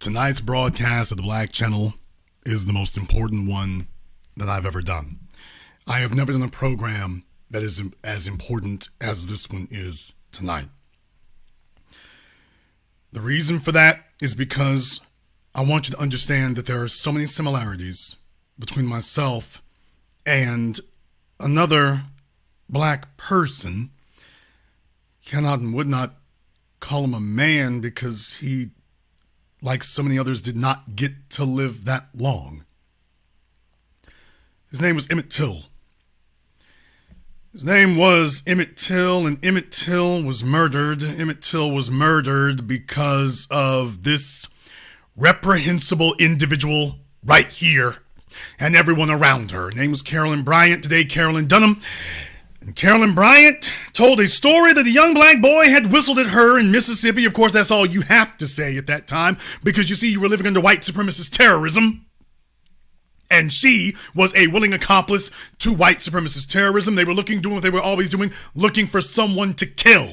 Tonight's broadcast of the Black Channel is the most important one that I've ever done. I have never done a program that is as important as this one is tonight. The reason for that is because I want you to understand that there are so many similarities between myself and another black person. Cannot and would not call him a man because he, like so many others, did not get to live that long. His name was Emmett Till. His name was Emmett Till, and Emmett Till was murdered. Emmett Till was murdered because of this reprehensible individual right here and everyone around her. Her name was Carolyn Bryant, today Carolyn Dunham. And Carolyn Bryant told a story that a young black boy had whistled at her in Mississippi. Of course, that's all you have to say at that time, because you see, you were living under white supremacist terrorism. And she was a willing accomplice to white supremacist terrorism. They were doing what they were always doing, looking for someone to kill.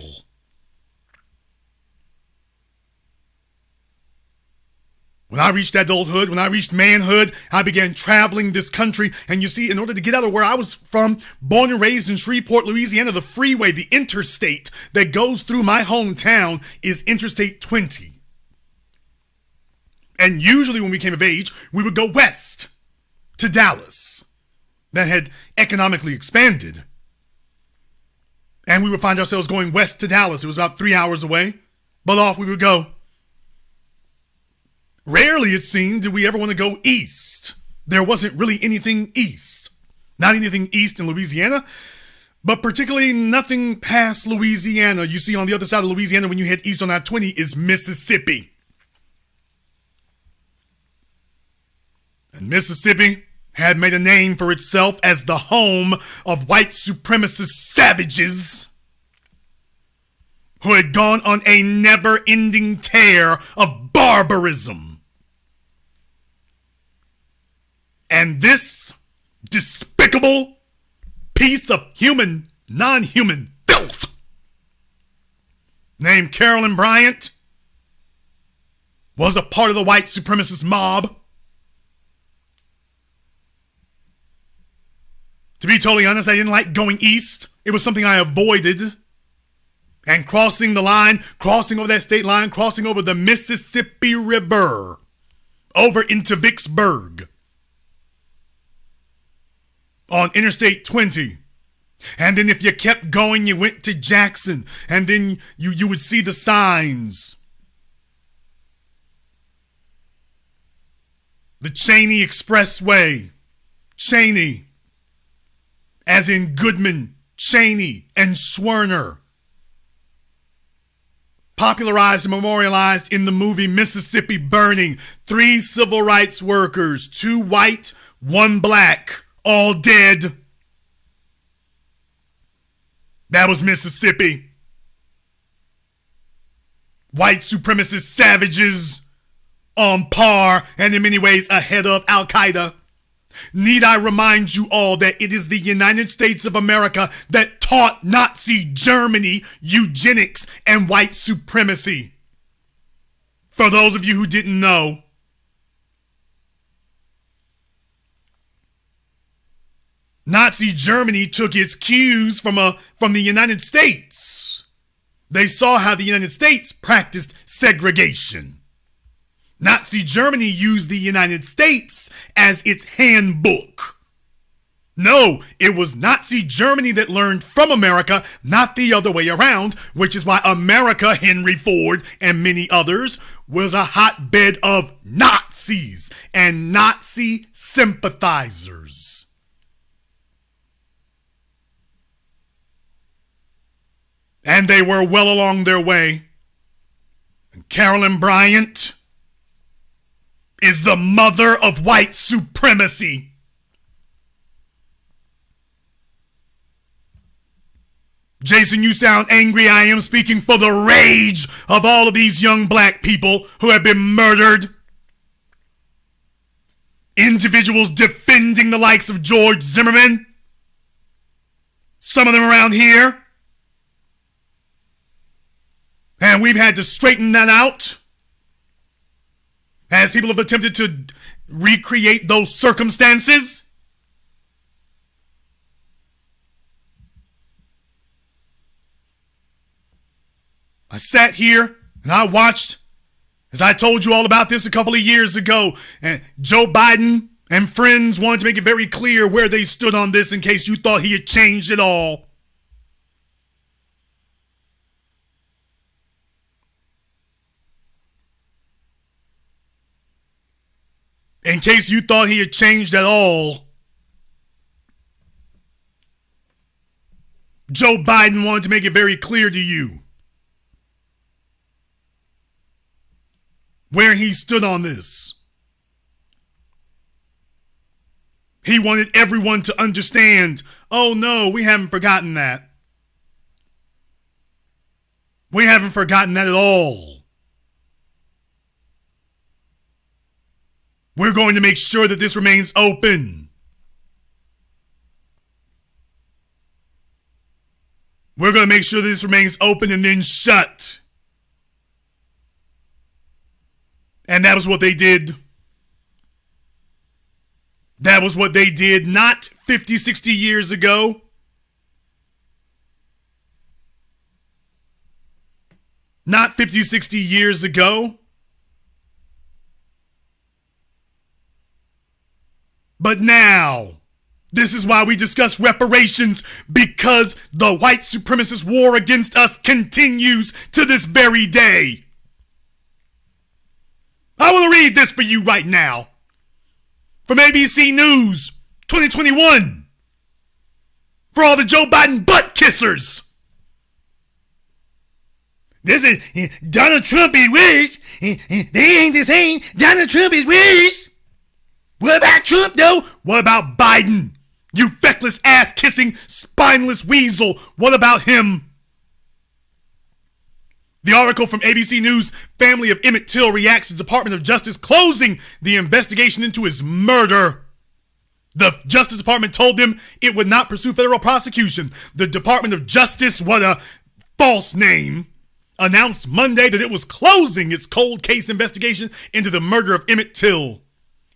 When I reached adulthood, when I reached manhood, I began traveling this country. And you see, in order to get out of where I was from, born and raised in Shreveport, Louisiana, the freeway, the interstate that goes through my hometown is Interstate 20. And usually when we came of age, we would go west to Dallas. That had economically expanded. And we would find ourselves going west to Dallas. It was about 3 hours away, but off we would go. Rarely, it seemed, did we ever want to go east. There wasn't really anything east. Not anything east in Louisiana, but particularly nothing past Louisiana. You see, on the other side of Louisiana, when you head east on I-20, is Mississippi. And Mississippi had made a name for itself as the home of white supremacist savages who had gone on a never-ending tear of barbarism. And this despicable piece of non-human filth named Carolyn Bryant was a part of the white supremacist mob. To be totally honest, I didn't like going east. It was something I avoided. And crossing the line, crossing over that state line, crossing over the Mississippi River, over into Vicksburg, on Interstate 20. And then if you kept going, you went to Jackson, and then you would see the signs. The Cheney Expressway. Cheney, as in Goodman, Cheney, and Schwerner. Popularized and memorialized in the movie Mississippi Burning. 3 civil rights workers, 2 white, 1 black, all dead. That was Mississippi. White supremacist savages on par and in many ways ahead of Al-Qaeda. Need I remind you all that it is the United States of America that taught Nazi Germany eugenics and white supremacy? For those of you who didn't know, Nazi Germany took its cues from the United States. They saw how the United States practiced segregation. Nazi Germany used the United States as its handbook. No, it was Nazi Germany that learned from America, not the other way around, which is why America, Henry Ford, and many others, was a hotbed of Nazis and Nazi sympathizers. And they were well along their way. And Carolyn Bryant is the mother of white supremacy. Jason, you sound angry. I am speaking for the rage of all of these young black people who have been murdered. Individuals defending the likes of George Zimmerman. Some of them around here. And we've had to straighten that out. as people have attempted to recreate those circumstances. I sat here and I watched, as I told you all about this a couple of years ago, and Joe Biden and friends wanted to make it very clear where they stood on this in case you thought he had changed at all. In case you thought he had changed at all, Joe Biden wanted to make it very clear to you where he stood on this. He wanted everyone to understand, oh no, we haven't forgotten that. We haven't forgotten that at all. We're going to make sure that this remains open. We're going to make sure that this remains open and then shut. And that was what they did. That was what they did not 50, 60 years ago. Not 50, 60 years ago. But now, this is why we discuss reparations, because the white supremacist war against us continues to this very day. I want to read this for you right now. From ABC News 2021. For all the Joe Biden butt kissers. This is Donald Trump is rich. They ain't the same. Donald Trump is rich. What about Trump though? What about Biden? You feckless ass kissing spineless weasel. What about him? The article from ABC News, family of Emmett Till reacts to Department of Justice closing the investigation into his murder. The Justice Department told them it would not pursue federal prosecution. The Department of Justice, what a false name, announced Monday that it was closing its cold case investigation into the murder of Emmett Till.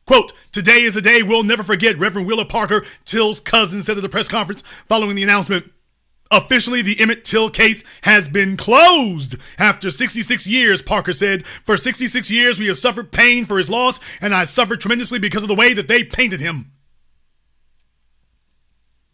Quote, today is a day we'll never forget, Reverend Willa Parker, Till's cousin, said at the press conference following the announcement. Officially, the Emmett Till case has been closed after 66 years, Parker said. For 66 years, we have suffered pain for his loss, and I suffered tremendously because of the way that they painted him.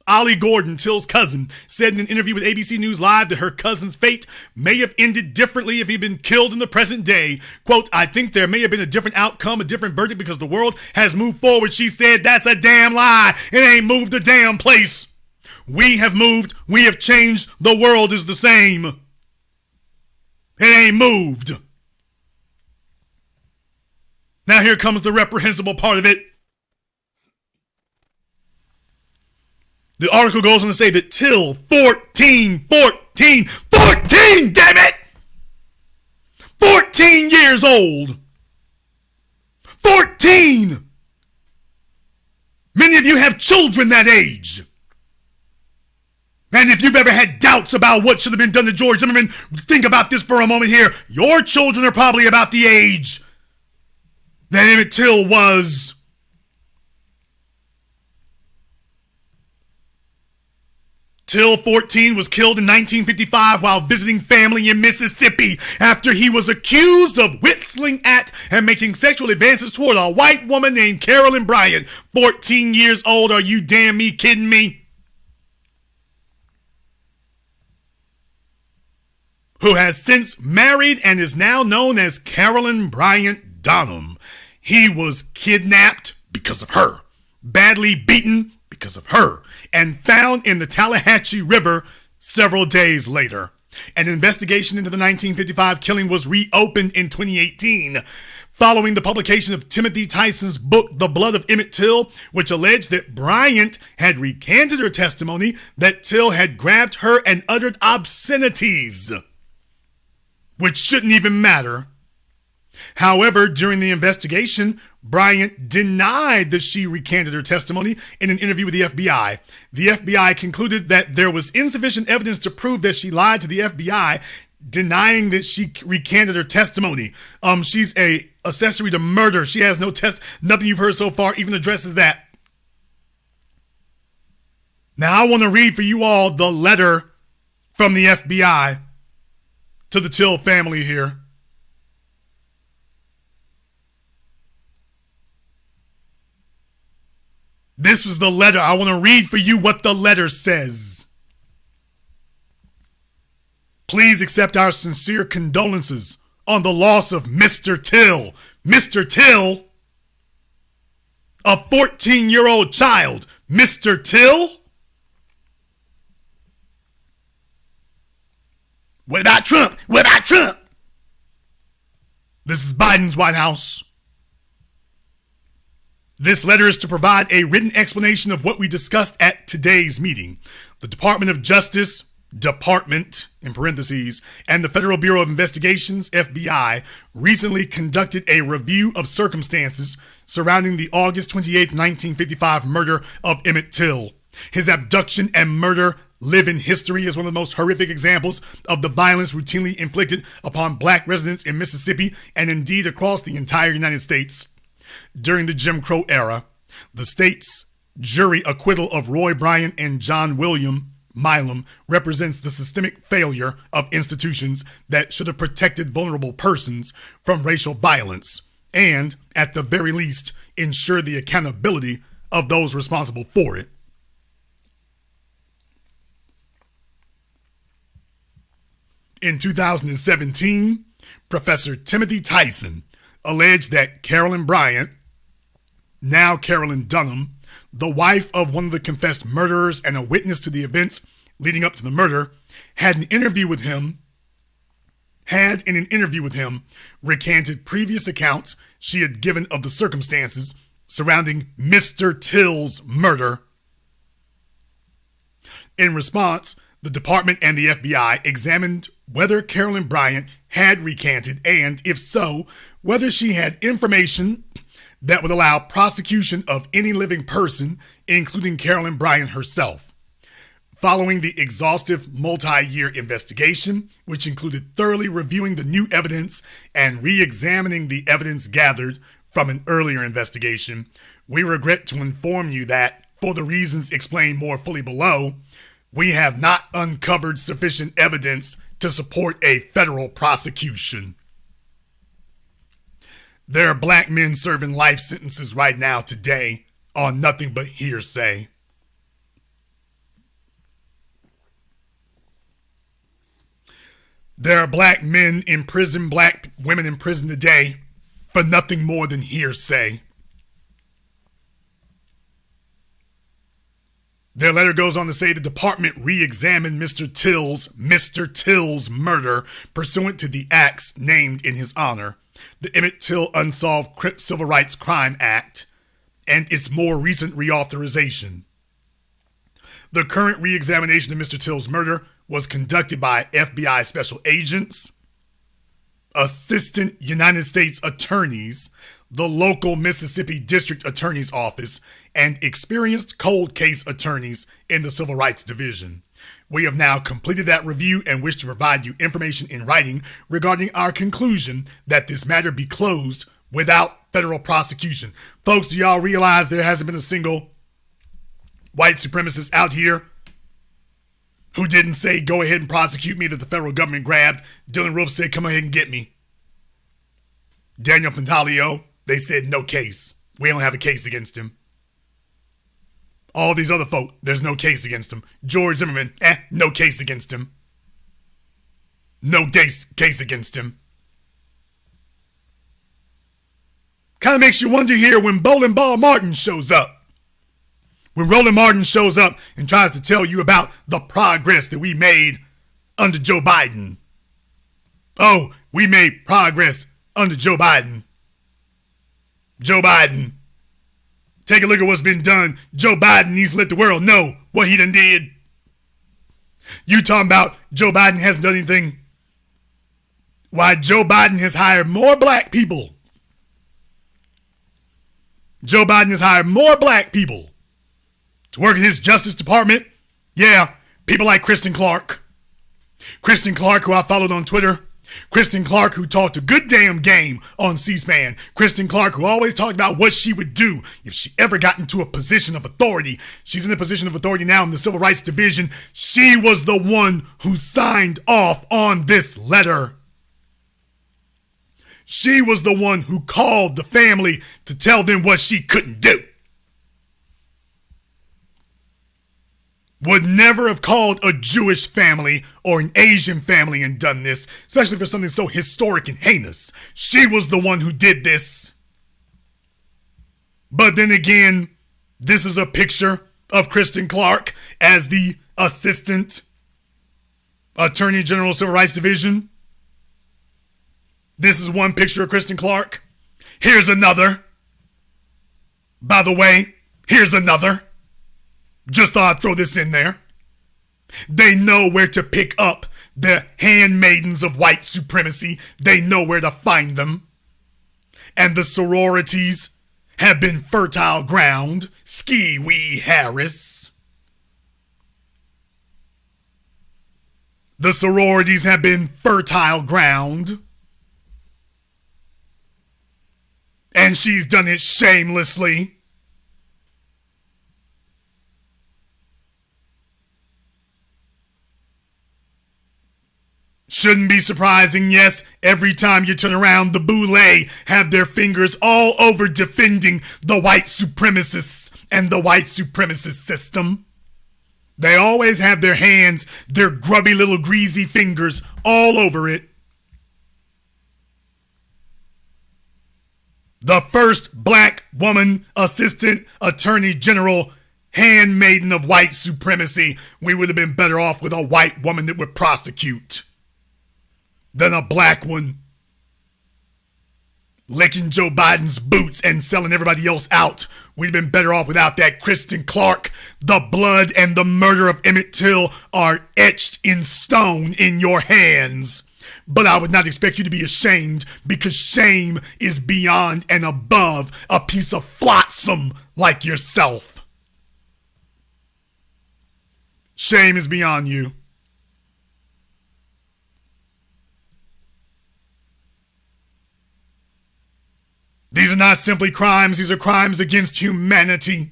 Ollie Gordon, Till's cousin, said in an interview with ABC News Live that her cousin's fate may have ended differently if he'd been killed in the present day. Quote, I think there may have been a different outcome, a different verdict because the world has moved forward. She said, that's a damn lie. It ain't moved a damn place. We have moved. We have changed. The world is the same. It ain't moved. Now here comes the reprehensible part of it. The article goes on to say that Till, 14, damn it! 14 years old. 14! Many of you have children that age. And if you've ever had doubts about what should have been done to George Zimmerman, think about this for a moment here. Your children are probably about the age that Emmett Till was. Till, 14, was killed in 1955 while visiting family in Mississippi after he was accused of whistling at and making sexual advances toward a white woman named Carolyn Bryant. 14 years old, are you damn me kidding me? Who has since married and is now known as Carolyn Bryant Donham. He was kidnapped because of her, badly beaten because of her, and found in the Tallahatchie River several days later. An investigation into the 1955 killing was reopened in 2018, following the publication of Timothy Tyson's book, The Blood of Emmett Till, which alleged that Bryant had recanted her testimony that Till had grabbed her and uttered obscenities, which shouldn't even matter. However, during the investigation, Bryant denied that she recanted her testimony in an interview with the FBI. The FBI concluded that there was insufficient evidence to prove that she lied to the FBI denying that she recanted her testimony. She's a accessory to murder. She has no nothing you've heard so far even addresses that. Now I want to read for you all the letter from the FBI to the Till family here. This was the letter. I want to read for you what the letter says. Please accept our sincere condolences on the loss of Mr. Till. Mr. Till? A 14-year-old child. Mr. Till? What about Trump? What about Trump? This is Biden's White House. This letter is to provide a written explanation of what we discussed at today's meeting. The Department of Justice, Department, in parentheses, and the Federal Bureau of Investigations, FBI, recently conducted a review of circumstances surrounding the August 28, 1955 murder of Emmett Till. His abduction and murder live in history as one of the most horrific examples of the violence routinely inflicted upon black residents in Mississippi and indeed across the entire United States. During the Jim Crow era, the state's jury acquittal of Roy Bryant and John William Milam represents the systemic failure of institutions that should have protected vulnerable persons from racial violence and, at the very least, ensure the accountability of those responsible for it. In 2017, Professor Timothy Tyson alleged that Carolyn Bryant, now Carolyn Dunham, the wife of one of the confessed murderers and a witness to the events leading up to the murder, had in an interview with him recanted previous accounts she had given of the circumstances surrounding Mr. Till's murder. In response, the department and the FBI examined whether Carolyn Bryant had recanted and, if so, whether she had information that would allow prosecution of any living person, including Carolyn Bryant herself. Following the exhaustive multi-year investigation, which included thoroughly reviewing the new evidence and re-examining the evidence gathered from an earlier investigation, we regret to inform you that, for the reasons explained more fully below, we have not uncovered sufficient evidence to support a federal prosecution. There are black men serving life sentences right now today on nothing but hearsay. There are black men in prison, black women in prison today for nothing more than hearsay. Their letter goes on to say the department re-examined Mr. Till's murder pursuant to the acts named in his honor, the Emmett Till Unsolved Civil Rights Crime Act, and its more recent reauthorization. The current re-examination of Mr. Till's murder was conducted by FBI special agents, assistant United States attorneys, the local Mississippi District Attorney's Office, and experienced cold case attorneys in the Civil Rights Division. We have now completed that review and wish to provide you information in writing regarding our conclusion that this matter be closed without federal prosecution. Folks, do y'all realize there hasn't been a single white supremacist out here who didn't say, go ahead and prosecute me, that the federal government grabbed? Dylan Roof said, come ahead and get me. Daniel Pantaleo, they said, no case. We don't have a case against him. All these other folk, there's no case against him. George Zimmerman, no case against him. No case against him. Kind of makes you wonder here when Bowling Ball Martin shows up. When Roland Martin shows up and tries to tell you about the progress that we made under Joe Biden. Oh, we made progress under Joe Biden. Joe Biden. Take a look at what's been done. Joe Biden needs to let the world know what he done did. You talking about Joe Biden hasn't done anything? Why, Joe Biden has hired more black people. Joe Biden has hired more black people to work in his Justice Department. Yeah, people like Kristen Clark. Kristen Clark, who I followed on Twitter. Kristen Clark, who talked a good damn game on C-SPAN. Kristen Clark, who always talked about what she would do if she ever got into a position of authority. She's in a position of authority now in the Civil Rights Division. She was the one who signed off on this letter. She was the one who called the family to tell them what she couldn't do. Would never have called a Jewish family or an Asian family and done this, especially for something so historic and heinous. She was the one who did this. But then again, this is a picture of Kristen Clark as the Assistant Attorney General Civil Rights Division. This is one picture of Kristen Clark. Here's another. By the way, here's another. Just thought I'd throw this in there. They know where to pick up the handmaidens of white supremacy. They know where to find them. And the sororities have been fertile ground. Ski-wee Harris. The sororities have been fertile ground. And she's done it shamelessly. Shouldn't be surprising, yes, every time you turn around, the boule have their fingers all over defending the white supremacists and the white supremacist system. They always have their hands, their grubby little greasy fingers all over it. The first black woman assistant attorney general, handmaiden of white supremacy. We would have been better off with a white woman that would prosecute than a black one licking Joe Biden's boots and selling everybody else out. We'd been better off without that. Kristen Clark, the blood and the murder of Emmett Till are etched in stone in your hands. But I would not expect you to be ashamed, because shame is beyond and above a piece of flotsam like yourself. Shame is beyond you. These are not simply crimes, these are crimes against humanity.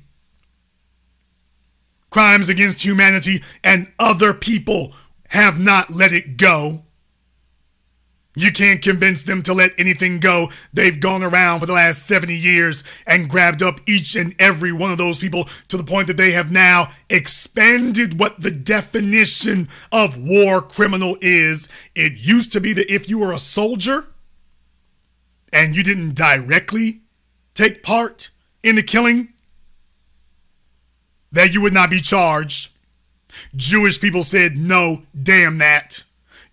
Crimes against humanity, and other people have not let it go. You can't convince them to let anything go. They've gone around for the last 70 years and grabbed up each and every one of those people to the point that they have now expanded what the definition of war criminal is. It used to be that if you were a soldier and you didn't directly take part in the killing, that you would not be charged. Jewish people said, no, damn that.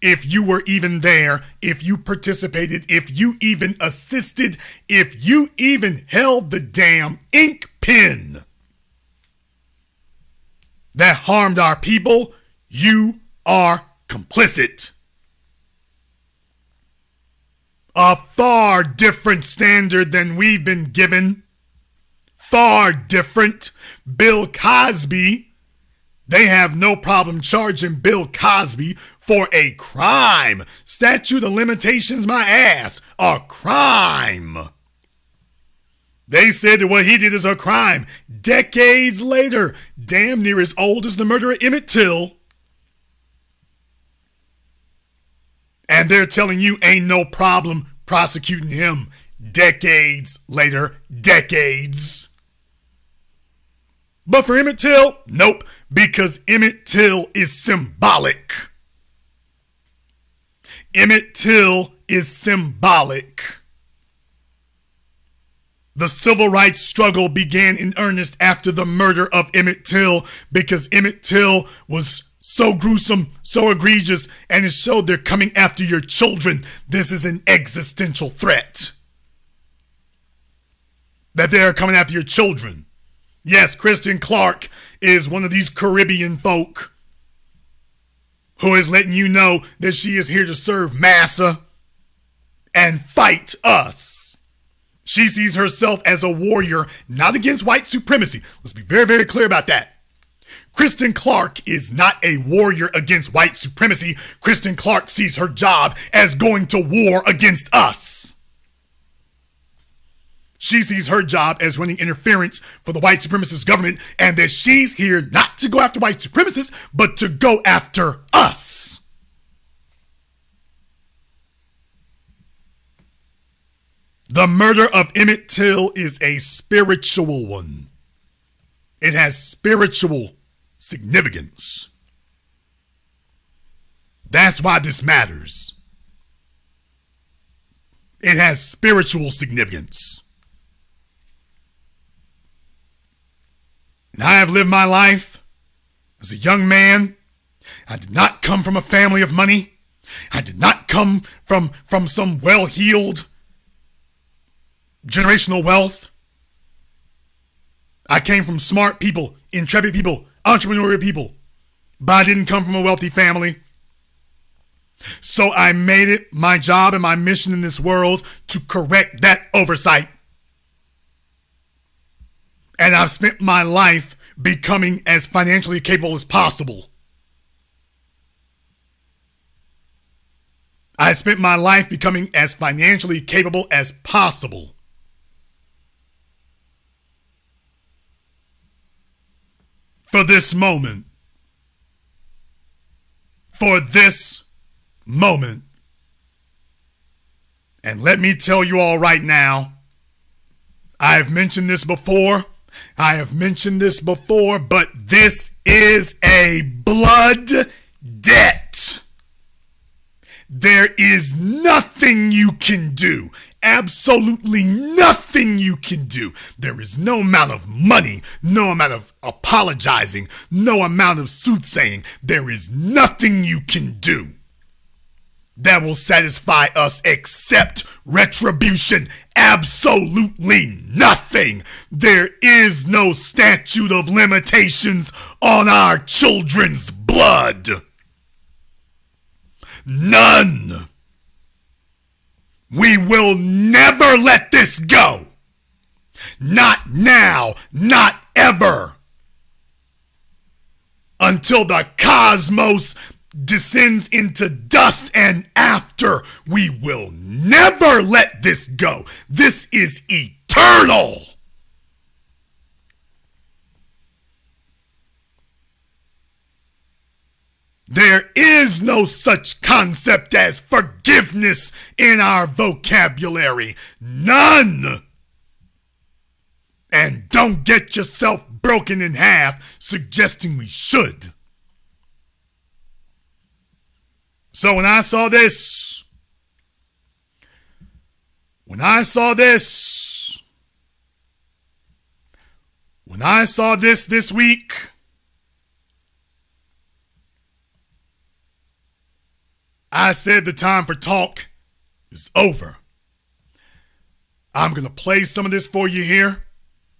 If you were even there, if you participated, if you even assisted, if you even held the damn ink pen that harmed our people, you are complicit. A far different standard than we've been given. Far different. Bill Cosby, they have no problem charging Bill Cosby for a crime. Statute of limitations, my ass. A crime. They said that what he did is a crime. Decades later, damn near as old as the murder of Emmett Till. And they're telling you ain't no problem prosecuting him decades later. Decades. But for Emmett Till, nope, because Emmett Till is symbolic. Emmett Till is symbolic. The civil rights struggle began in earnest after the murder of Emmett Till, because Emmett Till was so gruesome, so egregious, and it showed they're coming after your children. This is an existential threat. That they are coming after your children. Yes, Kristen Clark is one of these Caribbean folk who is letting you know that she is here to serve massa and fight us. She sees herself as a warrior, not against white supremacy. Let's be very, very clear about that. Kristen Clark is not a warrior against white supremacy. Kristen Clark sees her job as going to war against us. She sees her job as running interference for the white supremacist government, and that she's here not to go after white supremacists, but to go after us. The murder of Emmett Till is a spiritual one. It has spiritual significance. That's why this matters. It has spiritual significance. And I have lived my life as a young man. I did not come from a family of money. I did not come from some well-heeled generational wealth. I came from smart people, intrepid people, entrepreneurial people, but I didn't come from a wealthy family. So I made it my job and my mission in this world to correct that oversight. And I've spent my life becoming as financially capable as possible. I spent my life becoming as financially capable as possible. For this moment. For this moment. And let me tell you all right now, I've mentioned this before, but this is a blood debt. There is nothing you can do. Absolutely nothing you can do. There is no amount of money, no amount of apologizing, no amount of soothsaying. There is nothing you can do that will satisfy us except retribution. Absolutely nothing. There is no statute of limitations on our children's blood. None. We will never let this go. Not now, not ever. Until the cosmos descends into dust and after, we will never let this go. This is eternal. There is no such concept as forgiveness in our vocabulary. None. And don't get yourself broken in half suggesting we should. So when I saw this this week, I said the time for talk is over. I'm going to play some of this for you here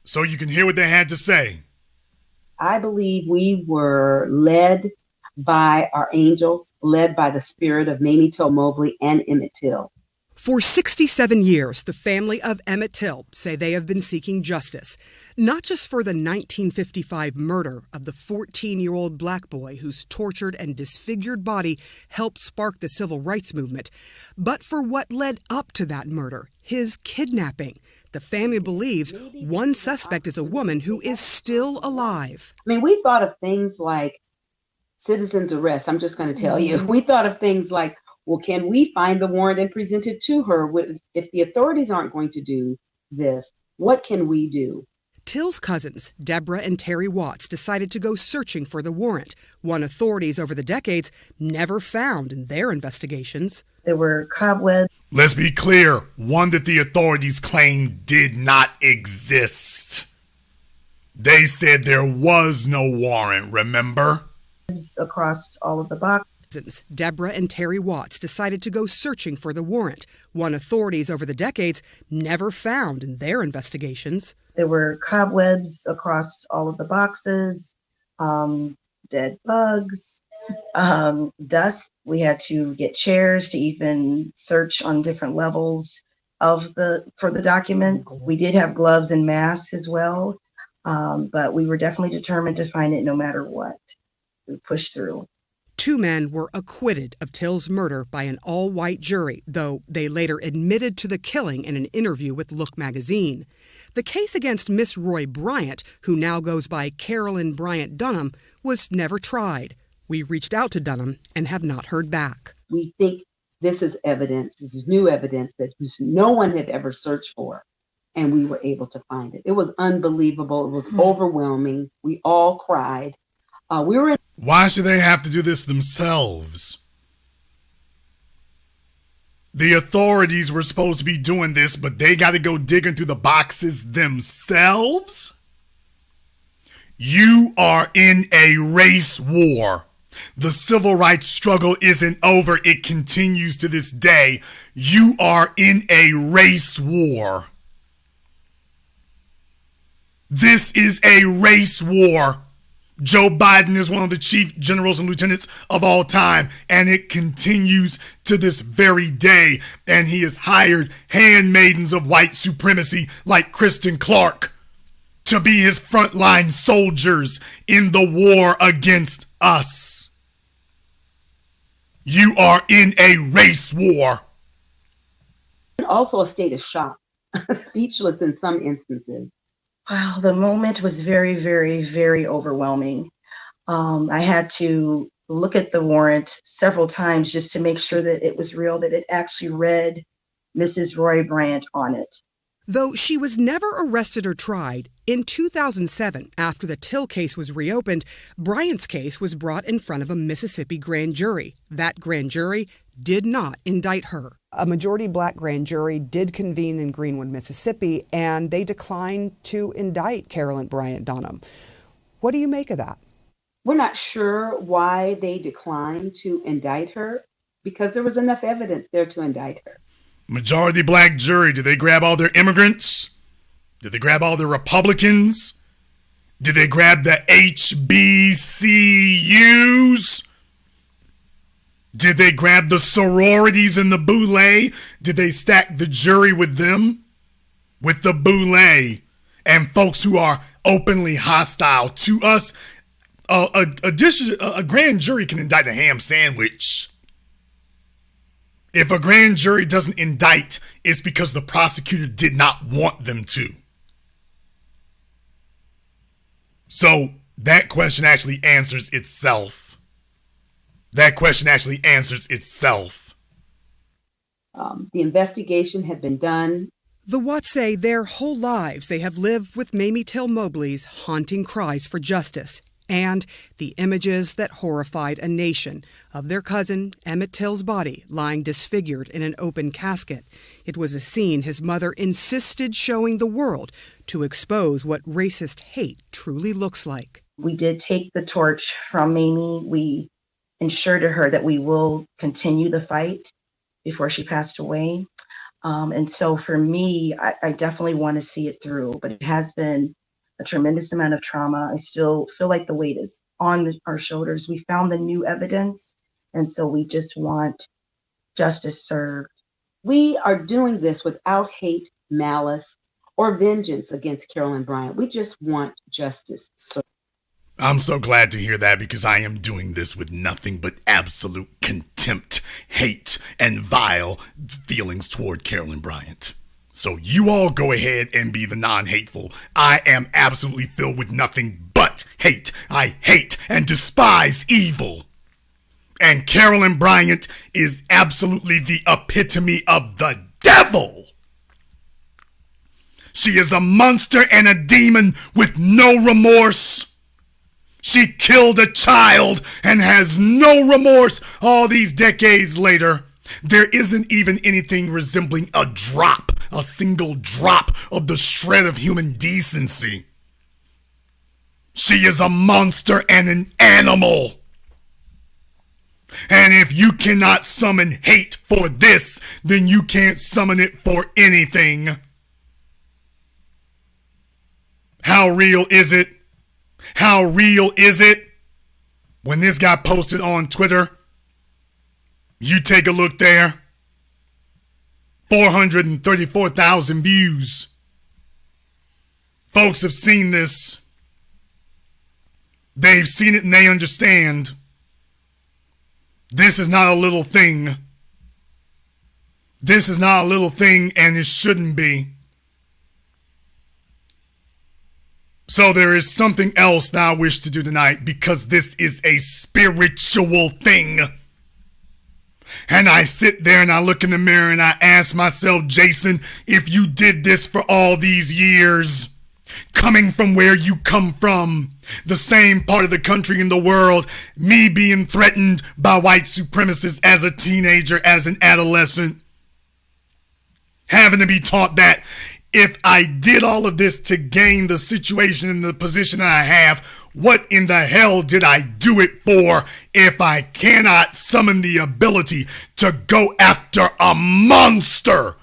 so you can hear what they had to say. I believe we were led by our angels, led by the spirit of Mamie Till Mobley and Emmett Till. For 67 years, the family of Emmett Till say they have been seeking justice, not just for the 1955 murder of the 14-year-old black boy whose tortured and disfigured body helped spark the civil rights movement, but for what led up to that murder, his kidnapping. The family believes one suspect is a woman who is still alive. I mean, we thought of things like citizen's arrest. I'm just going to tell you. We thought of things like, well, can we find the warrant and present it to her? If the authorities aren't going to do this, what can we do? Till's cousins, Deborah and Terry Watts, decided to go searching for the warrant, one authorities over the decades never found in their investigations. There were cobwebs. Let's be clear, one that the authorities claimed did not exist. They said there was no warrant, remember? Across all of the boxes. Deborah and Terry Watts decided to go searching for the warrant, one authorities over the decades never found in their investigations. There were cobwebs across all of the boxes, dead bugs, dust. We had to get chairs to even search on different levels for the documents. We did have gloves and masks as well. But we were definitely determined to find it no matter what. We pushed through. 2 men were acquitted of Till's murder by an all-white jury, though they later admitted to the killing in an interview with Look magazine. The case against Miss Roy Bryant, who now goes by Carolyn Bryant Dunham, was never tried. We reached out to Dunham and have not heard back. We think this is evidence, this is new evidence that no one had ever searched for, and we were able to find it. It was unbelievable. It was overwhelming. We all cried. Why should they have to do this themselves? The authorities were supposed to be doing this, but they got to go digging through the boxes themselves? You are in a race war. The civil rights struggle isn't over. It continues to this day. You are in a race war. This is a race war. Joe Biden is one of the chief generals and lieutenants of all time, and it continues to this very day. And he has hired handmaidens of white supremacy like Kristen Clark to be his frontline soldiers in the war against us. You are in a race war. Also a state of shock, speechless in some instances. Wow, the moment was very, very, very overwhelming. I had to look at the warrant several times just to make sure that it was real, that it actually read Mrs. Roy Bryant on it. Though she was never arrested or tried, in 2007, after the Till case was reopened, Bryant's case was brought in front of a Mississippi grand jury. That grand jury did not indict her. A majority black grand jury did convene in Greenwood, Mississippi, and they declined to indict Carolyn Bryant Dunham. What do you make of that? We're not sure why they declined to indict her, because there was enough evidence there to indict her. Majority black jury, did they grab all their immigrants? Did they grab all the Republicans? Did they grab the HBCUs? Did they grab the sororities and the boule? Did they stack the jury with them? With the boule and folks who are openly hostile to us? A grand jury can indict a ham sandwich. If a grand jury doesn't indict, it's because the prosecutor did not want them to. So that question actually answers itself. That question actually answers itself. The investigation had been done. The Watts say their whole lives they have lived with Mamie Till Mobley's haunting cries for justice and the images that horrified a nation of their cousin Emmett Till's body lying disfigured in an open casket. It was a scene his mother insisted showing the world to expose what racist hate truly looks like. We did take the torch from Mamie. We ensured to her that we will continue the fight before she passed away. And so for me, I definitely want to see it through, but it has been a tremendous amount of trauma. I still feel like the weight is on our shoulders. We found the new evidence, and so we just want justice served. We are doing this without hate, malice, or vengeance against Carolyn Bryant. We just want justice served. I'm so glad to hear that, because I am doing this with nothing but absolute contempt, hate, and vile feelings toward Carolyn Bryant. So you all go ahead and be the non-hateful. I am absolutely filled with nothing but hate. I hate and despise evil. And Carolyn Bryant is absolutely the epitome of the devil. She is a monster and a demon with no remorse. She killed a child and has no remorse all these decades later. There isn't even anything resembling a single drop of the shred of human decency. She is a monster and an animal. And if you cannot summon hate for this, then you can't summon it for anything. How real is it? How real is it? When this got posted on Twitter, you take a look there. 434,000 views. Folks have seen this. They've seen it and they understand. This is not a little thing. This is not a little thing, and it shouldn't be. So there is something else that I wish to do tonight, because this is a spiritual thing. And I sit there and I look in the mirror and I ask myself, Jason, if you did this for all these years, coming from where you come from, the same part of the country in the world, me being threatened by white supremacists as a teenager, as an adolescent, having to be taught that if I did all of this to gain the situation and the position I have, what in the hell did I do it for if I cannot summon the ability to go after a monster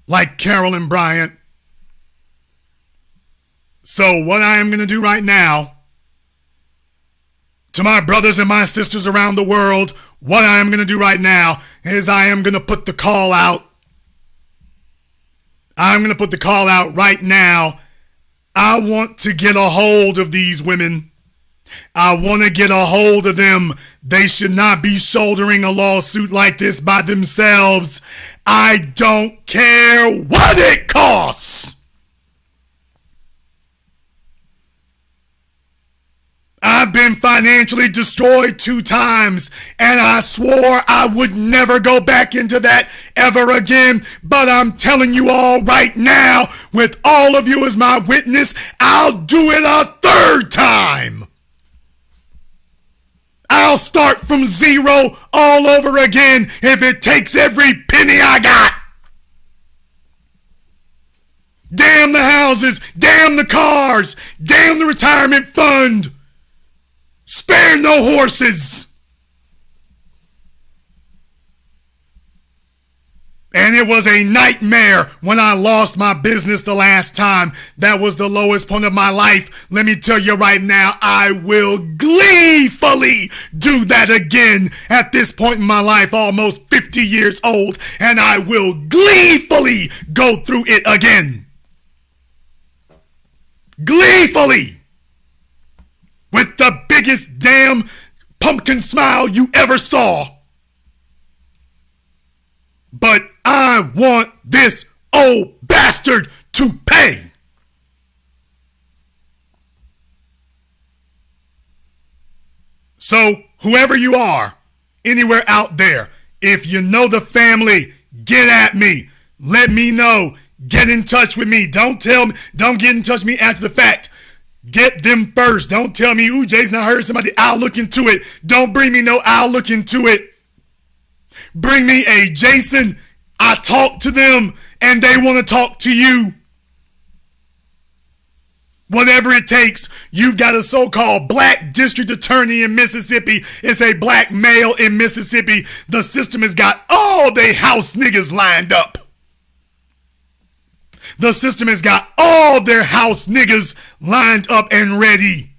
like Carolyn Bryant? So what I am going to do right now, to my brothers and my sisters around the world, what I am going to do right now is I am going to put the call out. I'm going to put the call out right now. I want to get a hold of these women. I want to get a hold of them. They should not be shouldering a lawsuit like this by themselves. I don't care what it costs. I've been financially destroyed 2 times, and I swore I would never go back into that ever again. But I'm telling you all right now, with all of you as my witness, I'll do it a 3rd time. I'll start from 0 all over again if it takes every penny I got. Damn the houses, damn the cars, damn the retirement fund. Spare no horses. And it was a nightmare when I lost my business the last time. That was the lowest point of my life. Let me tell you right now, I will gleefully do that again at this point in my life, almost 50 years old, and I will gleefully go through it again. Gleefully. With the biggest damn pumpkin smile you ever saw. But I want this old bastard to pay. So, whoever you are, anywhere out there, if you know the family, get at me. Let me know. Get in touch with me. Don't get in touch with me after the fact. Get them first. Don't tell me, ooh, Jason, I heard somebody. I'll look into it. Don't bring me no, I'll look into it. Bring me a Jason. I talked to them and they want to talk to you. Whatever it takes. You've got a so-called black district attorney in Mississippi. It's a black male in Mississippi. The system has got all they house niggas lined up. The system has got all their house niggas lined up and ready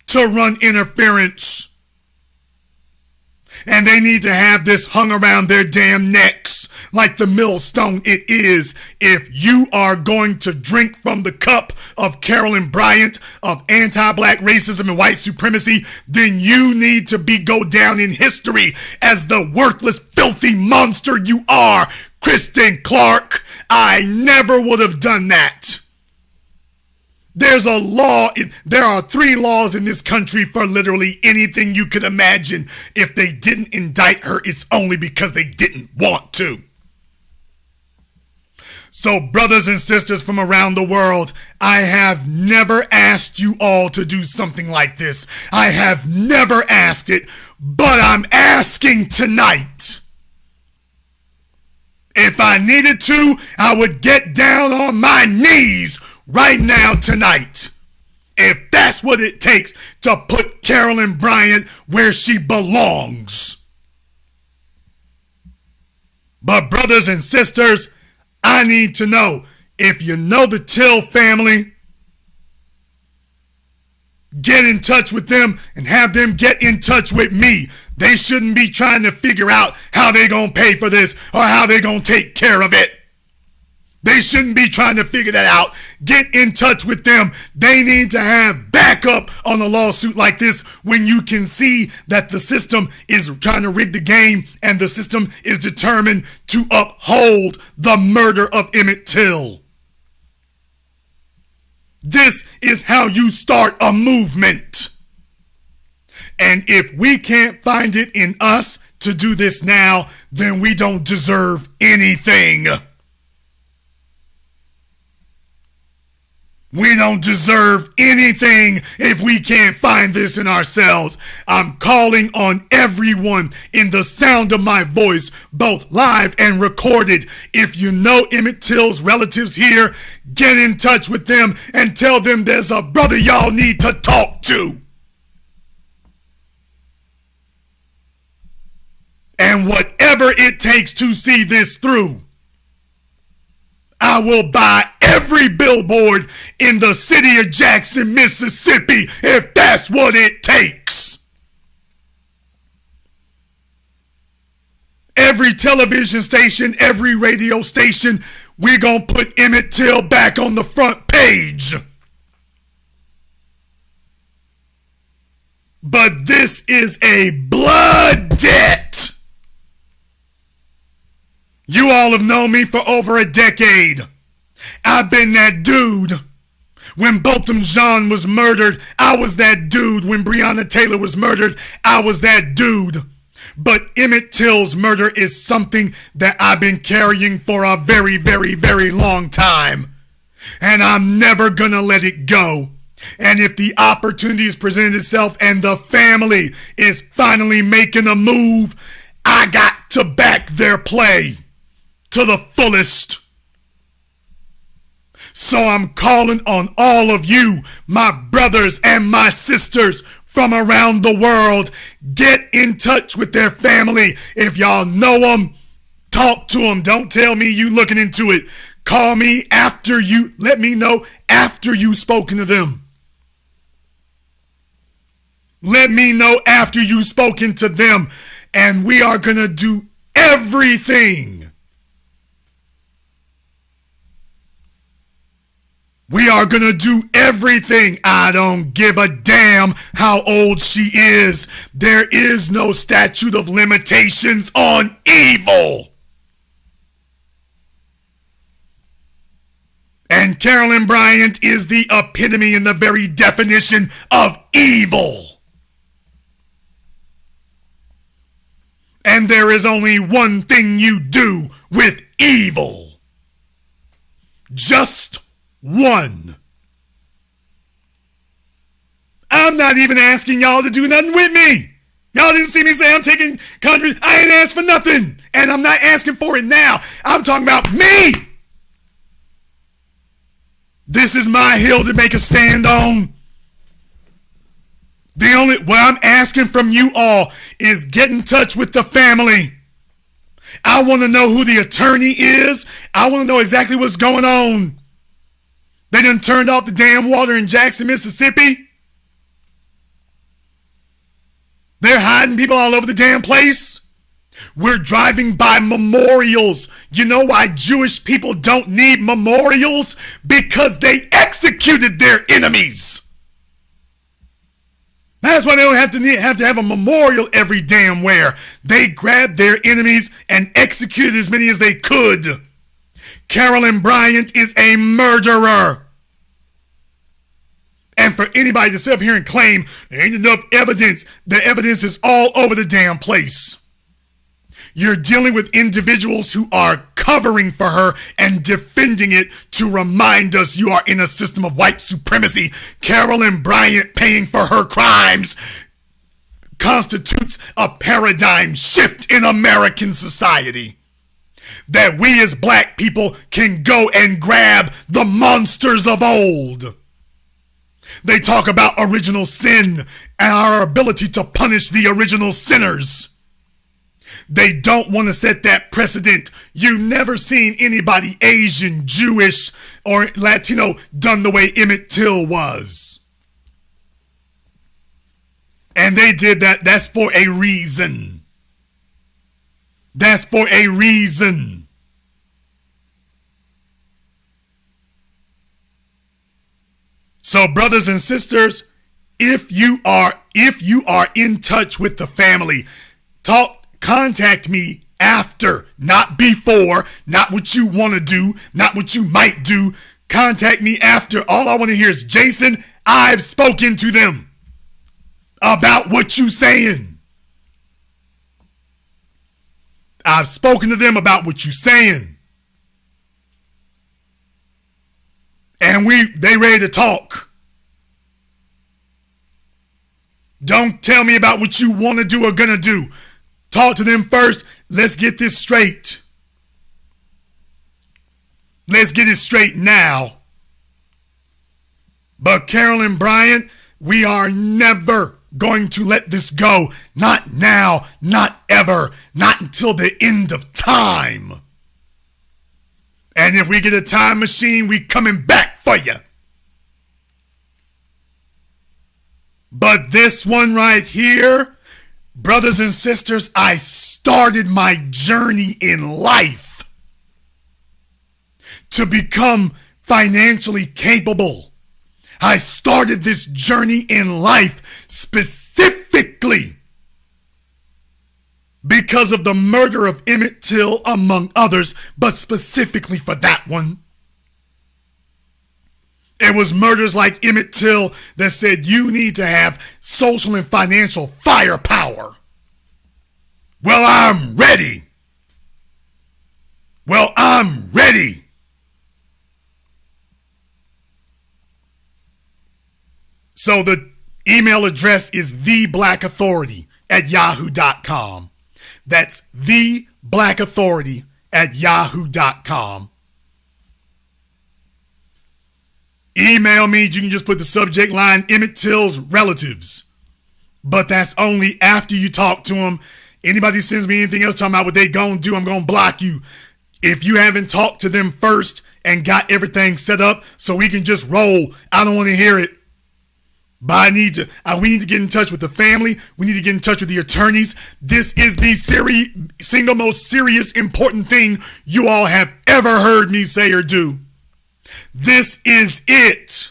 to run interference. And they need to have this hung around their damn necks like the millstone it is. If you are going to drink from the cup of Carolyn Bryant, of anti-black racism and white supremacy, then you need to go down in history as the worthless, filthy monster you are, Kristen Clark. I never would have done that. There's a law, there are 3 laws in this country for literally anything you could imagine. If they didn't indict her, it's only because they didn't want to. So brothers and sisters from around the world, I have never asked you all to do something like this. I have never asked it, but I'm asking tonight. If I needed to, I would get down on my knees right now tonight. If that's what it takes to put Carolyn Bryant where she belongs. But brothers and sisters, I need to know, if you know the Till family, get in touch with them and have them get in touch with me. They shouldn't be trying to figure out how they're going to pay for this or how they're going to take care of it. They shouldn't be trying to figure that out. Get in touch with them. They need to have backup on a lawsuit like this when you can see that the system is trying to rig the game and the system is determined to uphold the murder of Emmett Till. This is how you start a movement. And if we can't find it in us to do this now, then we don't deserve anything. We don't deserve anything if we can't find this in ourselves. I'm calling on everyone in the sound of my voice, both live and recorded. If you know Emmett Till's relatives here, get in touch with them and tell them there's a brother y'all need to talk to. And whatever it takes to see this through, I will buy every billboard in the city of Jackson, Mississippi, if that's what it takes. Every television station, every radio station, we're gonna put Emmett Till back on the front page. But this is a blood debt. You all have known me for over a decade. I've been that dude. When Botham Jean was murdered, I was that dude. When Breonna Taylor was murdered, I was that dude. But Emmett Till's murder is something that I've been carrying for a very, very, very long time. And I'm never gonna let it go. And if the opportunity is presented itself and the family is finally making a move, I got to back their play to the fullest. So I'm calling on all of you, my brothers and my sisters from around the world. Get in touch with their family. If y'all know them, talk to them. Don't tell me you looking into it. Call me after you, let me know after you've spoken to them. Let me know after you've spoken to them. And we are going to do everything. We are gonna do everything. I don't give a damn how old she is. There is no statute of limitations on evil. And Carolyn Bryant is the epitome and the very definition of evil. And there is only one thing you do with evil. Just one. I'm not even asking y'all to do nothing with me. Y'all didn't see me say I'm taking country. I ain't asked for nothing. And I'm not asking for it now. I'm talking about me. This is my hill to make a stand on. What I'm asking from you all is get in touch with the family. I want to know who the attorney is. I want to know exactly what's going on. They done turned off the damn water in Jackson, Mississippi. They're hiding people all over the damn place. We're driving by memorials. You know why Jewish people don't need memorials? Because they executed their enemies. That's why they don't have to have a memorial every damn where. They grabbed their enemies and executed as many as they could. Carolyn Bryant is a murderer. And for anybody to sit up here and claim there ain't enough evidence, the evidence is all over the damn place. You're dealing with individuals who are covering for her and defending it to remind us you are in a system of white supremacy. Carolyn Bryant paying for her crimes constitutes a paradigm shift in American society. That we as black people can go and grab the monsters of old. They talk about original sin and our ability to punish the original sinners. They don't want to set that precedent. You've never seen anybody Asian, Jewish, or Latino done the way Emmett Till was. And they did that. That's for a reason. That's for a reason. So brothers and sisters, if you are in touch with the family, contact me after, not before, not what you want to do, not what you might do. Contact me after. All I want to hear is, Jason, I've spoken to them about what you saying. I've spoken to them about what you saying. And they ready to talk. Don't tell me about what you want to do or gonna do. Talk to them first. Let's get this straight. Let's get it straight now. But Carolyn Bryant, we are never going to let this go. Not now, not ever, not until the end of time. And if we get a time machine, we coming back for you. But this one right here, brothers and sisters, I started my journey in life to become financially capable. I started this journey in life specifically because of the murder of Emmett Till, among others, but specifically for that one. It was murders like Emmett Till that said you need to have social and financial firepower. Well, I'm ready. Well, I'm ready. So the email address is TheBlackAuthority@yahoo.com. That's TheBlackAuthority@yahoo.com. Email me. You can just put the subject line, Emmett Till's relatives. But that's only after you talk to them. Anybody sends me anything else talking about what they gonna do, I'm gonna block you. If you haven't talked to them first and got everything set up so we can just roll, I don't want to hear it. But we need to get in touch with the family. We need to get in touch with the attorneys. This is the single most serious, important thing you all have ever heard me say or do. This is it.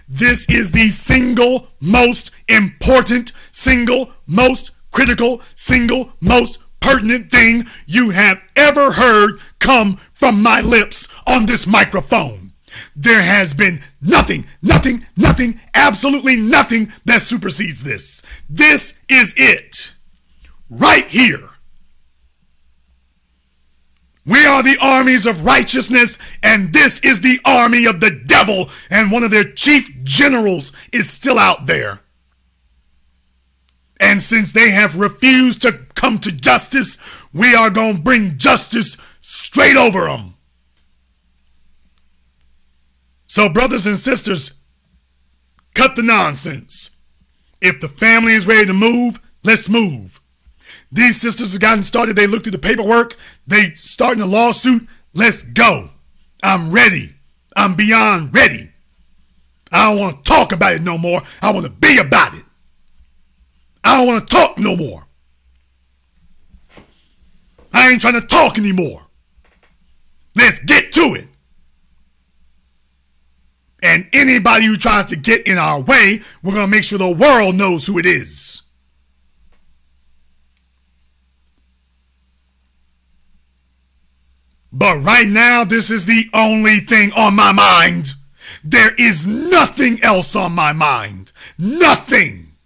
This is the single most important, single most critical, single most pertinent thing you have ever heard come from my lips on this microphone. There has been nothing, absolutely nothing that supersedes this. This is it. Right here. We are the armies of righteousness, and this is the army of the devil, and one of their chief generals is still out there. And since they have refused to come to justice, we are going to bring justice straight over them. So brothers and sisters, cut the nonsense. If the family is ready to move, let's move. These sisters have gotten started. They looked through the paperwork. They starting a lawsuit. Let's go. I'm ready. I'm beyond ready. I don't want to talk about it no more. I want to be about it. I don't want to talk no more. I ain't trying to talk anymore. Let's get to it. And anybody who tries to get in our way, we're going to make sure the world knows who it is. But right now, this is the only thing on my mind. There is nothing else on my mind. Nothing.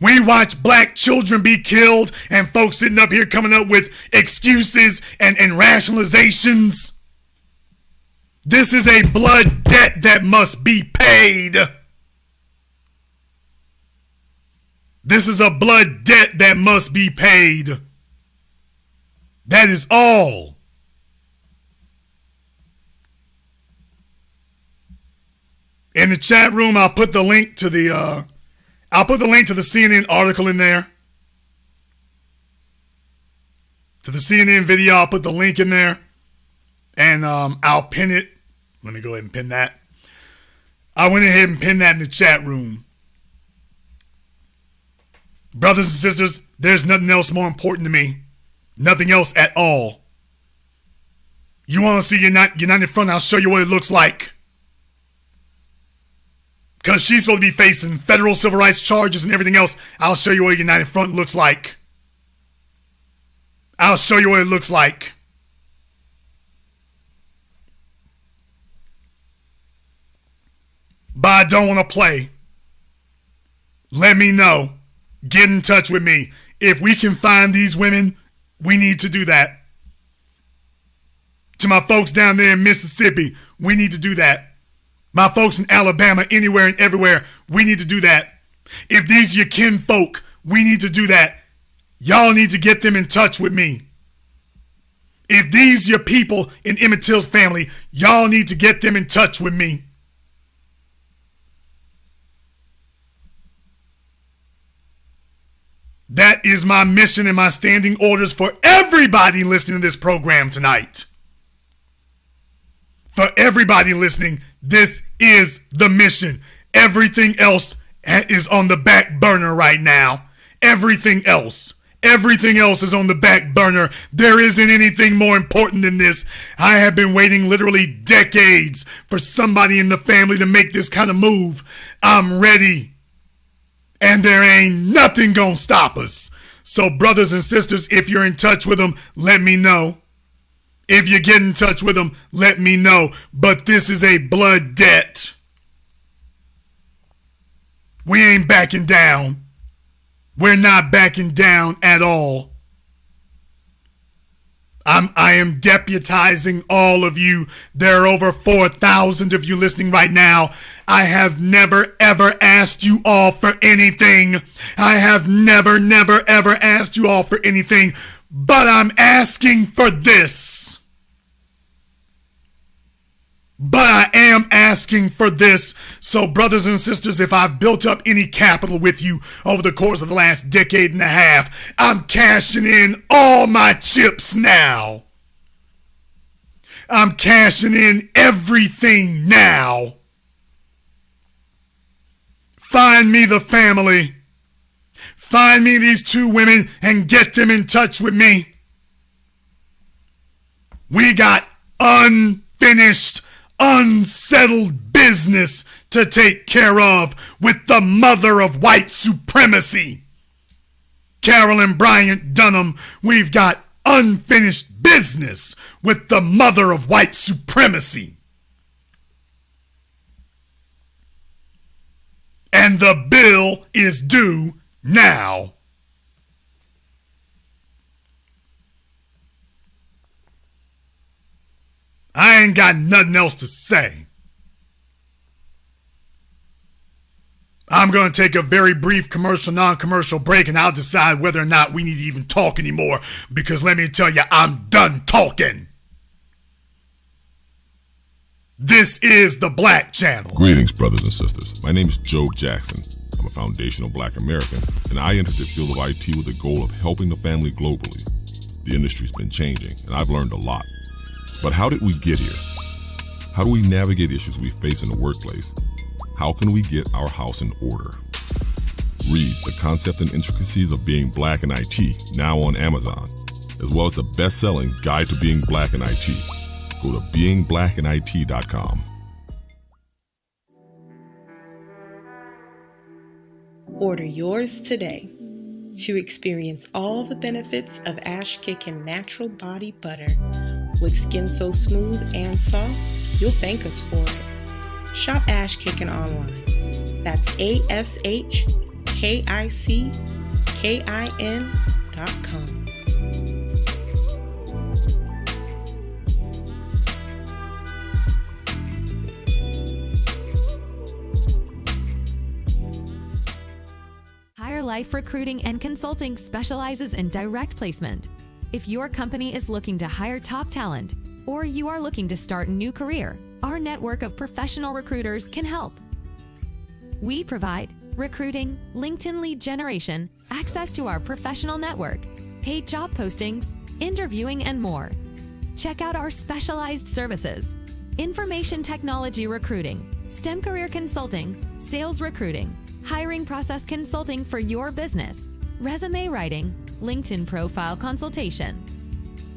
We watch black children be killed and folks sitting up here coming up with excuses and rationalizations. This is a blood debt that must be paid. This is a blood debt that must be paid. That is all. In the chat room, I'll put the link to the CNN article in there. To the CNN video, I'll put the link in there. And I'll pin it. Let me go ahead and pin that. I went ahead and pinned that in the chat room. Brothers and sisters, there's nothing else more important to me. Nothing else at all. You want to see you're not in front, I'll show you what it looks like. Because she's supposed to be facing federal civil rights charges and everything else. I'll show you what a united front looks like. I'll show you what it looks like. But I don't want to play. Let me know. Get in touch with me. If we can find these women, we need to do that. To my folks down there in Mississippi, we need to do that. My folks in Alabama, anywhere and everywhere, we need to do that. If these are your kinfolk, we need to do that. Y'all need to get them in touch with me. If these are your people in Emmett Till's family, y'all need to get them in touch with me. That is my mission and my standing orders for everybody listening to this program tonight. For everybody listening, this is the mission. Everything else is on the back burner right now. Everything else is on the back burner. There isn't anything more important than this. I have been waiting literally decades for somebody in the family to make this kind of move. I'm ready. And there ain't nothing gonna stop us. So brothers and sisters, if you're in touch with them, let me know. If you get in touch with them, let me know. But this is a blood debt. We ain't backing down. We're not backing down at all. I am deputizing all of you. There are over 4,000 of you listening right now. I have never, ever asked you all for anything. I have never, ever asked you all for anything. But I'm asking for this. But I am asking for this. So brothers and sisters, if I've built up any capital with you over the course of the last decade and a half, I'm cashing in all my chips now. I'm cashing in everything now. Find me the family. Find me these two women and get them in touch with me. We got unfinished, unsettled business to take care of with the mother of white supremacy. Carolyn Bryant Dunham, we've got unfinished business with the mother of white supremacy. And the bill is due now. I ain't got nothing else to say. I'm going to take a very brief commercial, non-commercial break, and I'll decide whether or not we need to even talk anymore, because let me tell you, I'm done talking. This is the Black Channel. Greetings, brothers and sisters. My name is Joe Jackson. I'm a foundational Black American, and I entered the field of IT with the goal of helping the family globally. The industry's been changing, and I've learned a lot. But how did we get here? How do we navigate issues we face in the workplace? How can we get our house in order? Read The Concept and Intricacies of Being Black in IT, now on Amazon, as well as the best-selling Guide to Being Black in IT. Go to beingblackInIT.com. Order yours today to experience all the benefits of Ash Kickin' Natural Body Butter. With skin so smooth and soft, you'll thank us for it. Shop Ash Kickin' online. That's ASHKICKIN.com. Higher Life Recruiting and Consulting specializes in direct placement. If your company is looking to hire top talent, or you are looking to start a new career, our network of professional recruiters can help. We provide recruiting, LinkedIn lead generation, access to our professional network, paid job postings, interviewing, and more. Check out our specialized services: information technology recruiting, STEM career consulting, sales recruiting, hiring process consulting for your business, resume writing, LinkedIn profile consultation.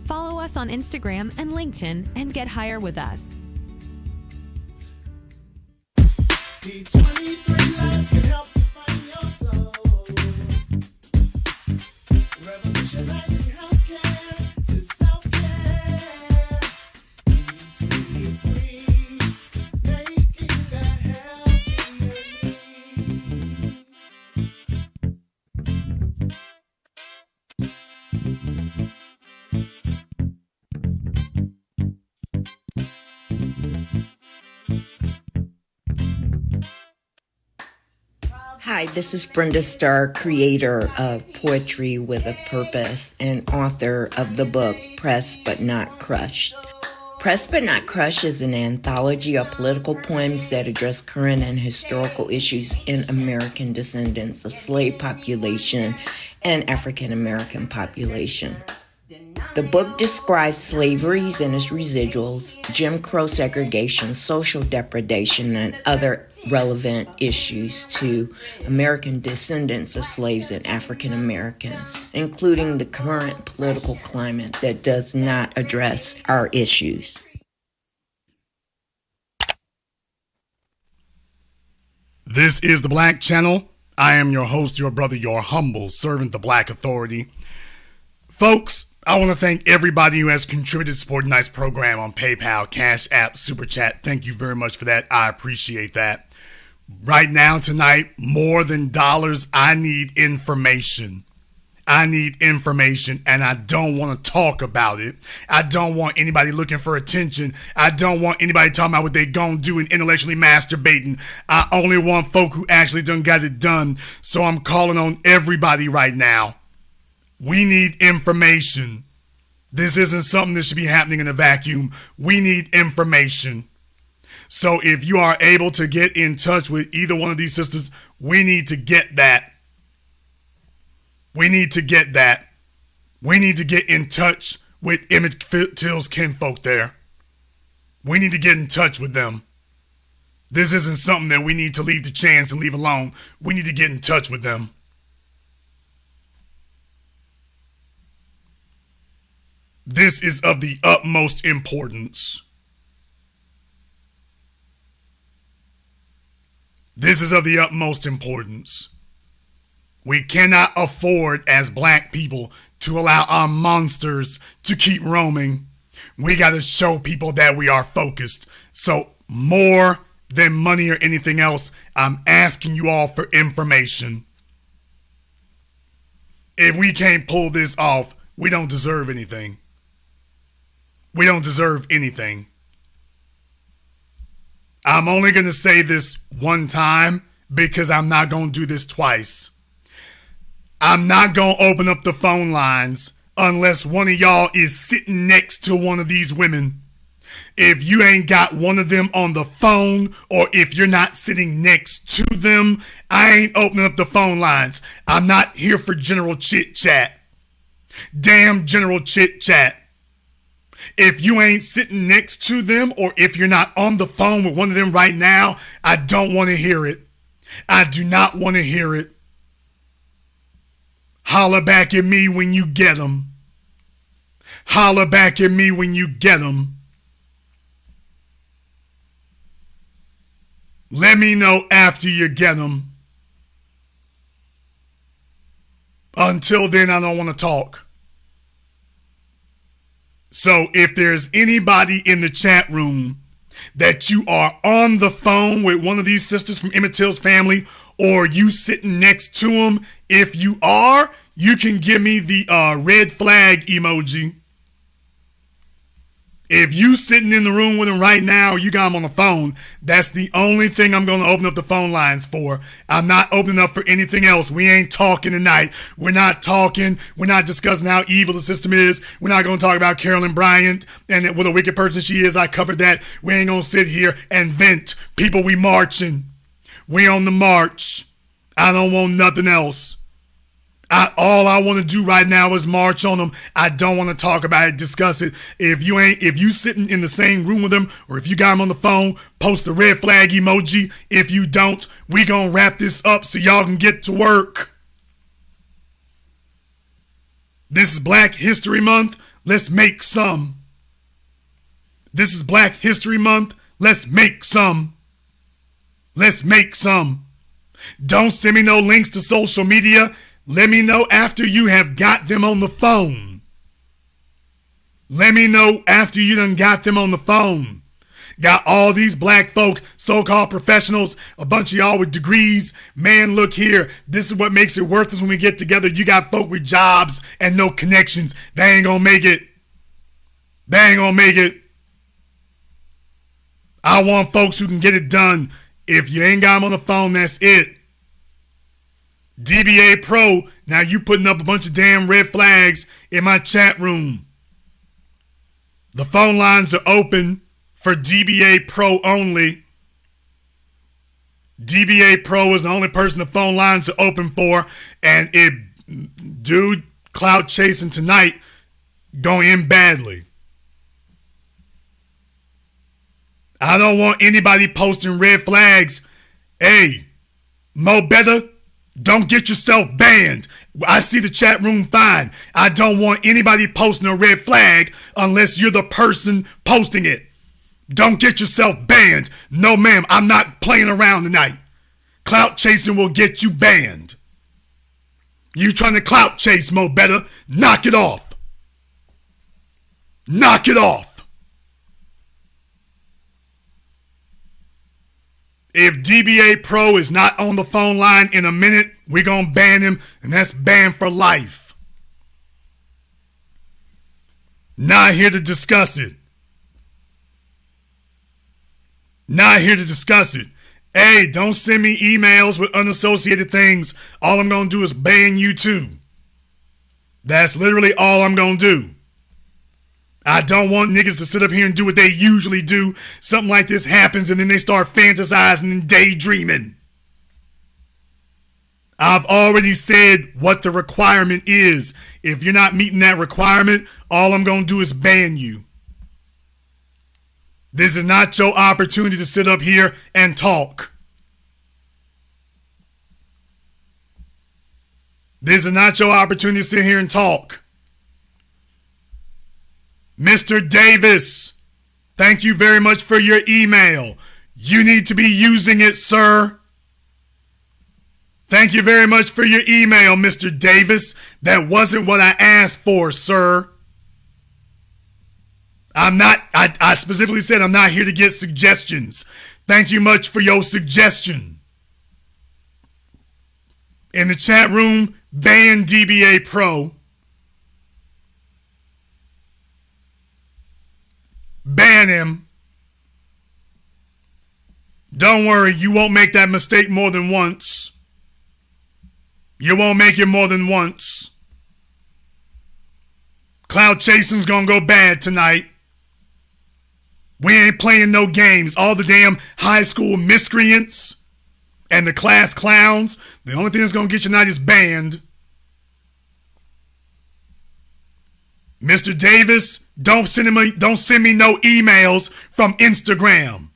Follow us on Instagram and LinkedIn and get higher with us. P23 Lives can help you find your flow. Revolutionizing healthcare to self-care. P23, making a healthier Hi, this is Brenda Starr, creator of Poetry with a Purpose and author of the book Pressed But Not Crushed. Pressed But Not Crushed is an anthology of political poems that address current and historical issues in American descendants of slave population and African American population. The book describes slaveries and its residuals, Jim Crow segregation, social depredation, and other relevant issues to American descendants of slaves and African Americans, including the current political climate that does not address our issues. This is the Black Channel. I am your host, your brother, your humble servant, the Black Authority. Folks, I want to thank everybody who has contributed to support tonight's program on PayPal, CashApp, Super Chat. Thank you very much for that. I appreciate that. Right now, tonight, more than dollars, I need information. I need information, and I don't want to talk about it. I don't want anybody looking for attention. I don't want anybody talking about what they gonna do and intellectually masturbating. I only want folk who actually done got it done. So I'm calling on everybody right now. We need information. This isn't something that should be happening in a vacuum. We need information. So if you are able to get in touch with either one of these sisters, we need to get that. We need to get that. We need to get in touch with Emmett Till's kinfolk there. We need to get in touch with them. This isn't something that we need to leave to chance and leave alone. We need to get in touch with them. This is of the utmost importance. This is of the utmost importance. We cannot afford as black people to allow our monsters to keep roaming. We got to show people that we are focused. So more than money or anything else, I'm asking you all for information. If we can't pull this off, we don't deserve anything. We don't deserve anything. I'm only going to say this one time because I'm not going to do this twice. I'm not going to open up the phone lines unless one of y'all is sitting next to one of these women. If you ain't got one of them on the phone, or if you're not sitting next to them, I ain't opening up the phone lines. I'm not here for general chit chat. Damn general chit chat. If you ain't sitting next to them, or if you're not on the phone with one of them right now, I don't want to hear it. I do not want to hear it. Holler back at me when you get them. Holler back at me when you get them. Let me know after you get them. Until then, I don't want to talk. So if there's anybody in the chat room that you are on the phone with one of these sisters from Emmett Till's family, or you sitting next to them, if you are, you can give me the red flag emoji. If you sitting in the room with them right now, or you got them on the phone, that's the only thing I'm going to open up the phone lines for. I'm not opening up for anything else. We ain't talking tonight. We're not talking. We're not discussing how evil the system is. We're not going to talk about Carolyn Bryant and what a wicked person she is. I covered that. We ain't going to sit here and vent. People, we marching. We on the march. I don't want nothing else. All I want to do right now is march on them. I don't want to talk about it, discuss it. If you sitting in the same room with them, or if you got them on the phone, post the red flag emoji. If you don't, we gonna wrap this up so y'all can get to work. This is Black History Month. Let's make some. This is Black History Month. Let's make some. Let's make some. Don't send me no links to social media. Let me know after you have got them on the phone. Let me know after you done got them on the phone. Got all these black folk, so-called professionals, a bunch of y'all with degrees. Man, look here. This is what makes it worth us when we get together. You got folk with jobs and no connections. They ain't gonna make it. They ain't gonna make it. I want folks who can get it done. If you ain't got them on the phone, that's it. DBA Pro, now you putting up a bunch of damn red flags in my chat room. The phone lines are open for DBA Pro only. DBA Pro is the only person the phone lines are open for. And if dude clout chasing tonight gonna end badly. I don't want anybody posting red flags. Hey, Mo Better, don't get yourself banned. I see the chat room fine. I don't want anybody posting a red flag unless you're the person posting it. Don't get yourself banned. No, ma'am, I'm not playing around tonight. Clout chasing will get you banned. You trying to clout chase, Mo Better? Knock it off. Knock it off. If DBA Pro is not on the phone line in a minute, we're going to ban him, and that's banned for life. Not here to discuss it. Not here to discuss it. Hey, don't send me emails with unassociated things. All I'm going to do is ban you too. That's literally all I'm going to do. I don't want niggas to sit up here and do what they usually do. Something like this happens and then they start fantasizing and daydreaming. I've already said what the requirement is. If you're not meeting that requirement, all I'm going to do is ban you. This is not your opportunity to sit up here and talk. This is not your opportunity to sit here and talk. Mr. Davis, thank you very much for your email. You need to be using it, sir. Thank you very much for your email, Mr. Davis. That wasn't what I asked for, sir. I specifically said I'm not here to get suggestions. Thank you much for your suggestion. In the chat room, ban DBA Pro. Ban him. Don't worry, you won't make that mistake more than once. You won't make it more than once. Cloud chasing's gonna go bad tonight. We ain't playing no games. All the damn high school miscreants and the class clowns, the only thing that's gonna get you tonight is banned. Mr. Davis, don't send me no emails from Instagram.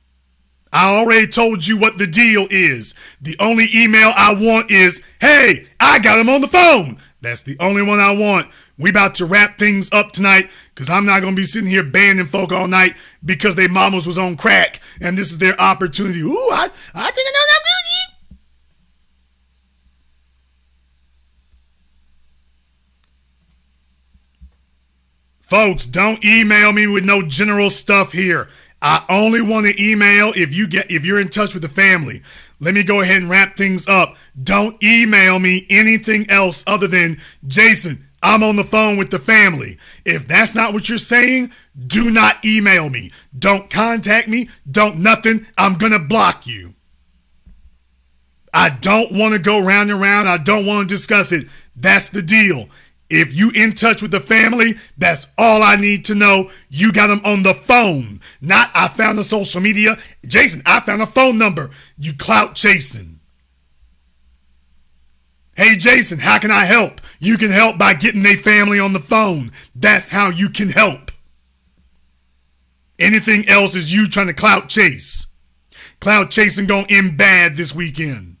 I already told you what the deal is. The only email I want is, hey, I got him on the phone. That's the only one I want. We about to wrap things up tonight because I'm not going to be sitting here banning folk all night because they mamas was on crack and this is their opportunity. Ooh, I think I know what I'm doing. Folks, don't email me with no general stuff here. I only want to email if you're in touch with the family. Let me go ahead and wrap things up. Don't email me anything else other than, Jason, I'm on the phone with the family. If that's not what you're saying, do not email me. Don't contact me. Don't nothing. I'm going to block you. I don't want to go round and round. I don't want to discuss it. That's the deal. If you in touch with the family, that's all I need to know. You got them on the phone. Not I found the social media. Jason, I found a phone number. You clout chasing. Hey, Jason, how can I help? You can help by getting their family on the phone. That's how you can help. Anything else is you trying to clout chase. Clout chasing gonna end bad this weekend.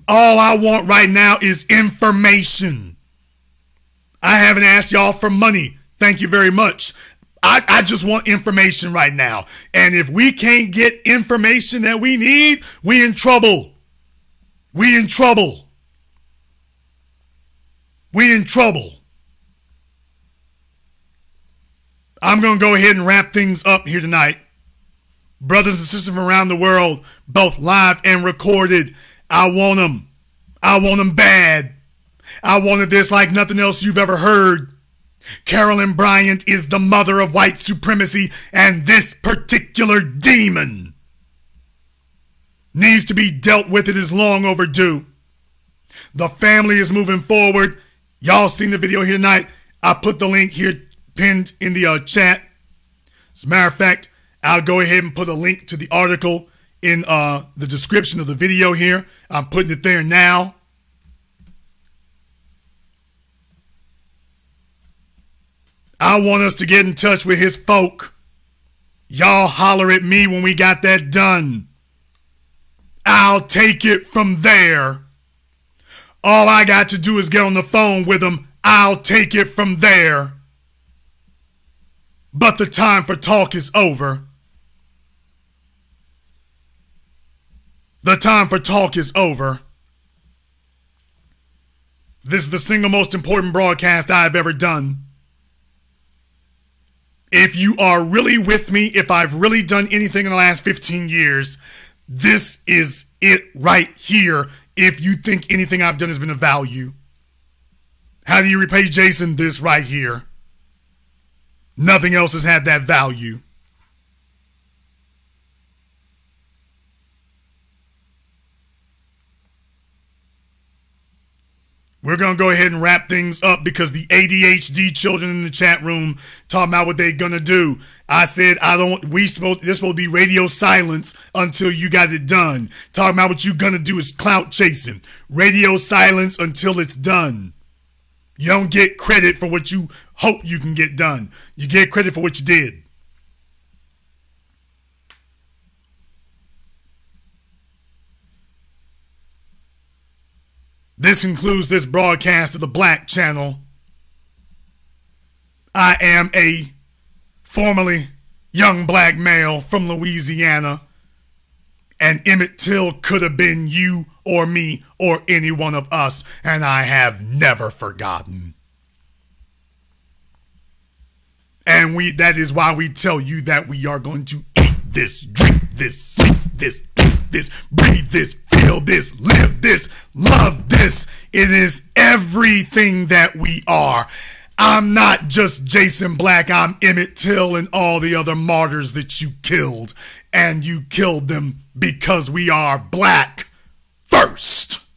All I want right now is information. I haven't asked y'all for money. Thank you very much. I just want information right now. And if we can't get information that we need, we in trouble. We in trouble. We in trouble. I'm going to go ahead and wrap things up here tonight. Brothers and sisters from around the world, both live and recorded, I want them. I want them bad. I wanted this like nothing else you've ever heard. Carolyn Bryant is the mother of white supremacy, and this particular demon needs to be dealt with. It is long overdue. The family is moving forward. Y'all seen the video here tonight. I put the link here pinned in the chat. As a matter of fact, I'll go ahead and put a link to the article in the description of the video here. I'm putting it there now. I want us to get in touch with his folk. Y'all holler at me when we got that done. I'll take it from there. All I got to do is get on the phone with him. I'll take it from there. But the time for talk is over. The time for talk is over. This is the single most important broadcast I've ever done. If you are really with me, if I've really done anything in the last 15 years, this is it right here. If you think anything I've done has been of value. How do you repay Jason? This right here. Nothing else has had that value. We're going to go ahead and wrap things up because the ADHD children in the chat room talking about what they're going to do. I said, this supposed to be radio silence until you got it done. Talking about what you're going to do is clout chasing. Radio silence until it's done. You don't get credit for what you hope you can get done. You get credit for what you did. This concludes this broadcast of the Black Channel. I am a formerly young black male from Louisiana, and Emmett Till could have been you or me or any one of us, and I have never forgotten. And that is why we tell you that we are going to eat this, drink this, sleep this, think this, breathe this, feel this, live this, love this. It is everything that we are. I'm not just Jason Black, I'm Emmett Till and all the other martyrs that you killed. And you killed them because we are black first.